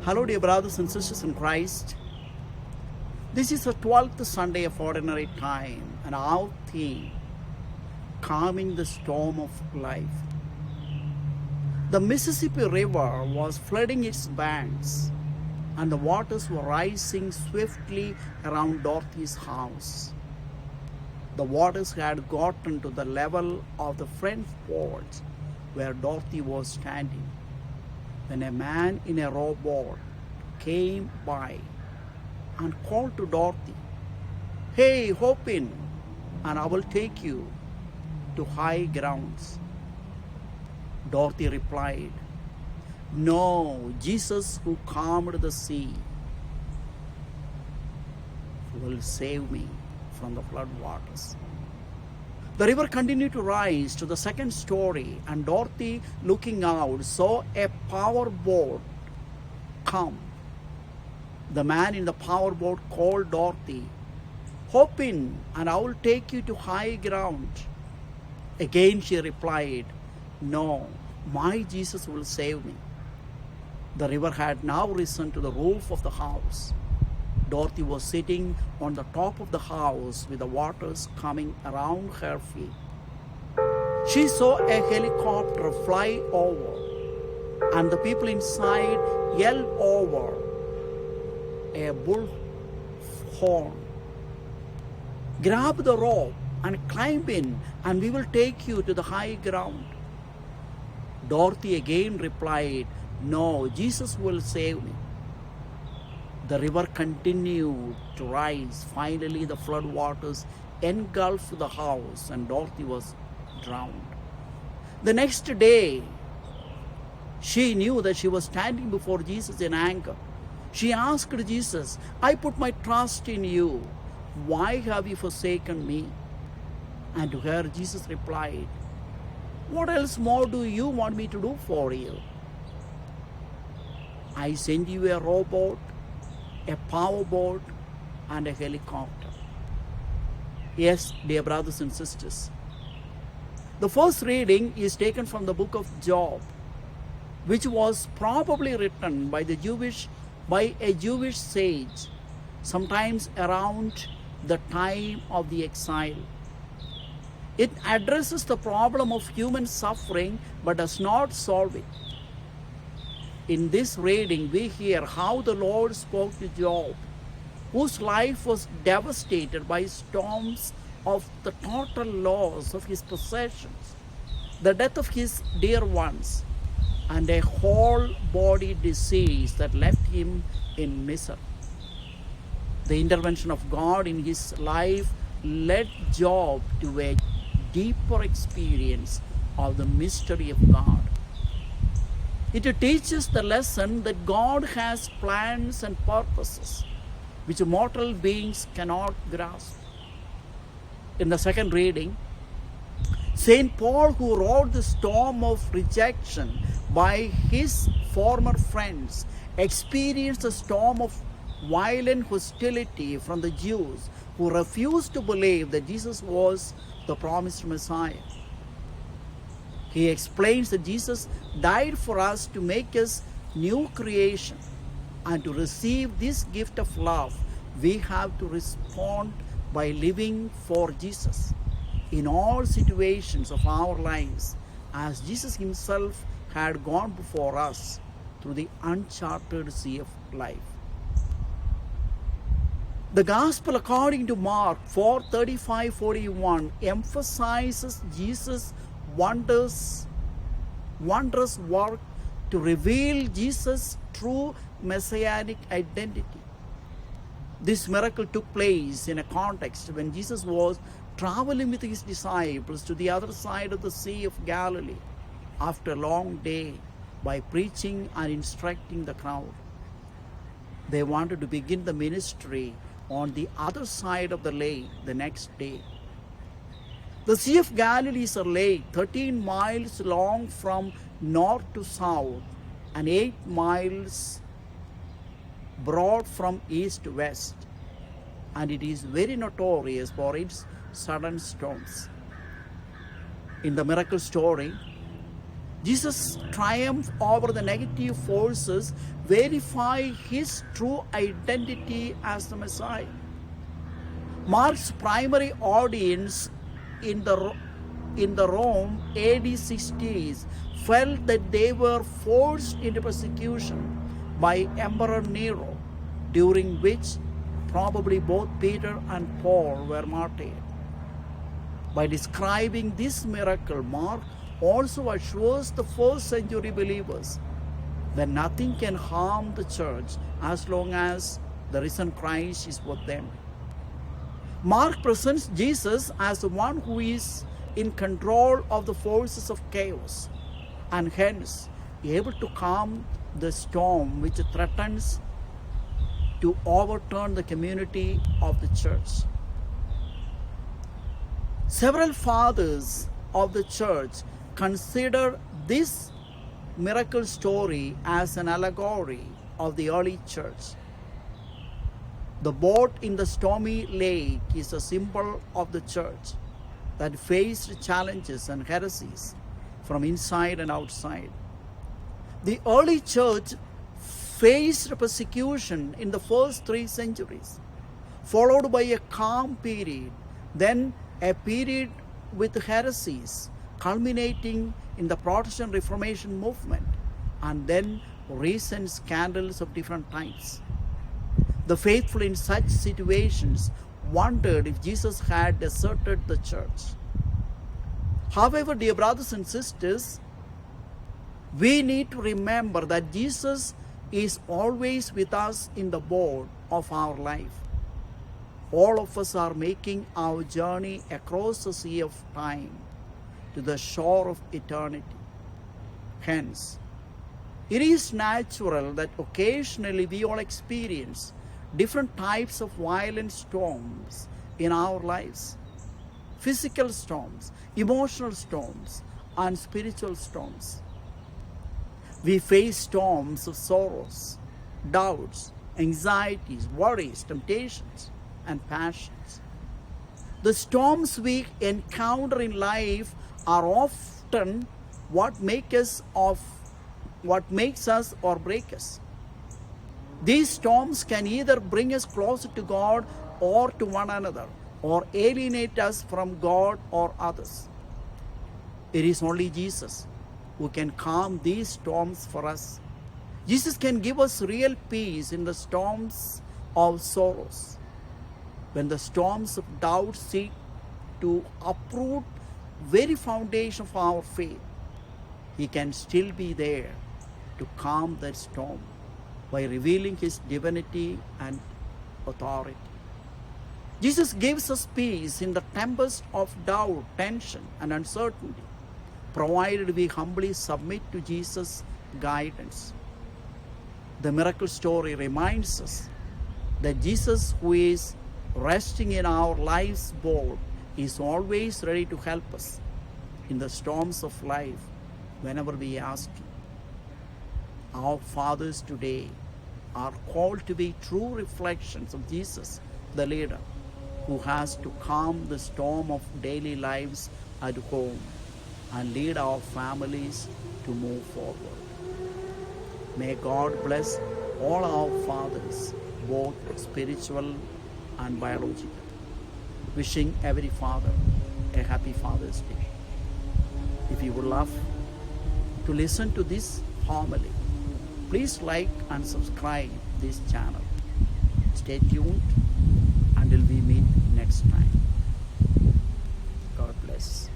Hello, dear brothers and sisters in Christ. This is the 12th Sunday of Ordinary Time, and our theme, calming the storm of life. The Mississippi River was flooding its banks, and the waters were rising swiftly around Dorothy's house. The waters had gotten to the level of the front porch where Dorothy was standing, when a man in a rowboat came by and called to Dorothy, "Hey, hop in, and I will take you to high grounds." Dorothy replied, "No, Jesus, who calmed the sea, will save me from the flood waters." The river continued to rise to the second story, and Dorothy, looking out, saw a power boat come. The man in the power boat called Dorothy, "Hop in, and I will take you to high ground." Again she replied, "No, my Jesus will save me." The river had now risen to the roof of the house. Dorothy was sitting on the top of the house with the waters coming around her feet. She saw a helicopter fly over, and the people inside yelled over a bullhorn, "Grab the rope and climb in, and we will take you to the high ground." Dorothy again replied, "No, Jesus will save me." The river continued to rise. Finally, the flood waters engulfed the house, and Dorothy was drowned. The next day, she knew that she was standing before Jesus in anger. She asked Jesus, "I put my trust in you. Why have you forsaken me?" And to her, Jesus replied, "What else more do you want me to do for you? I send you a rowboat, a power boat, and a helicopter." Yes, dear brothers and sisters, the first reading is taken from the book of Job, which was probably written by a Jewish sage, sometimes around the time of the exile. It addresses the problem of human suffering but does not solve it. In this reading, we hear how the Lord spoke to Job, whose life was devastated by storms of the total loss of his possessions, the death of his dear ones, and a whole body disease that left him in misery. The intervention of God in his life led Job to a deeper experience of the mystery of God. It teaches the lesson that God has plans and purposes which mortal beings cannot grasp. In the second reading, St. Paul, who wrote the storm of rejection by his former friends, experienced a storm of violent hostility from the Jews who refused to believe that Jesus was the promised Messiah. He explains that Jesus died for us to make us new creation, and to receive this gift of love, we have to respond by living for Jesus in all situations of our lives, as Jesus himself had gone before us through the uncharted sea of life. The Gospel according to Mark 4:35-41 emphasizes Jesus' wondrous work to reveal Jesus' true Messianic identity. This miracle took place in a context when Jesus was traveling with his disciples to the other side of the Sea of Galilee after a long day by preaching and instructing the crowd. They wanted to begin the ministry on the other side of the lake the next day. The Sea of Galilee is a lake 13 miles long from north to south and 8 miles broad from east to west, and it is very notorious for its sudden storms. In the miracle story, Jesus' triumph over the negative forces verify his true identity as the Messiah. Mark's primary audience in the Rome AD 60s felt that they were forced into persecution by Emperor Nero, during which probably both Peter and Paul were martyred. By describing this miracle, Mark also assures the first century believers that nothing can harm the church as long as the risen Christ is with them. Mark presents Jesus as the one who is in control of the forces of chaos and hence able to calm the storm which threatens to overturn the community of the church. Several fathers of the church consider this miracle story as an allegory of the early church. The boat in the stormy lake is a symbol of the church that faced challenges and heresies from inside and outside. The early church faced persecution in the first 3 centuries, followed by a calm period, then a period with heresies, culminating in the Protestant Reformation movement, and then recent scandals of different types. The faithful in such situations wondered if Jesus had deserted the church. However, dear brothers and sisters, we need to remember that Jesus is always with us in the boat of our life. All of us are making our journey across the sea of time to the shore of eternity. Hence, it is natural that occasionally we all experience different types of violent storms in our lives. Physical storms, emotional storms, and spiritual storms. We face storms of sorrows, doubts, anxieties, worries, temptations, and passions. The storms we encounter in life are often what makes us or break us. These storms can either bring us closer to God or to one another, or alienate us from God or others. It is only Jesus who can calm these storms for us. Jesus can give us real peace in the storms of sorrows. When the storms of doubt seek to uproot very foundation of our faith, He can still be there to calm that storm by revealing His divinity and authority. Jesus gives us peace in the tempest of doubt, tension, and uncertainty, provided we humbly submit to Jesus' guidance. The miracle story reminds us that Jesus, who is resting in our life's boat, is always ready to help us in the storms of life whenever we ask Him. Our fathers today are called to be true reflections of Jesus, the leader, who has to calm the storm of daily lives at home and lead our families to move forward. May God bless all our fathers, both spiritual and biological. Wishing every father a happy Father's Day. If you would love to listen to this homily, please like and subscribe this channel. Stay tuned until we meet next time. God bless.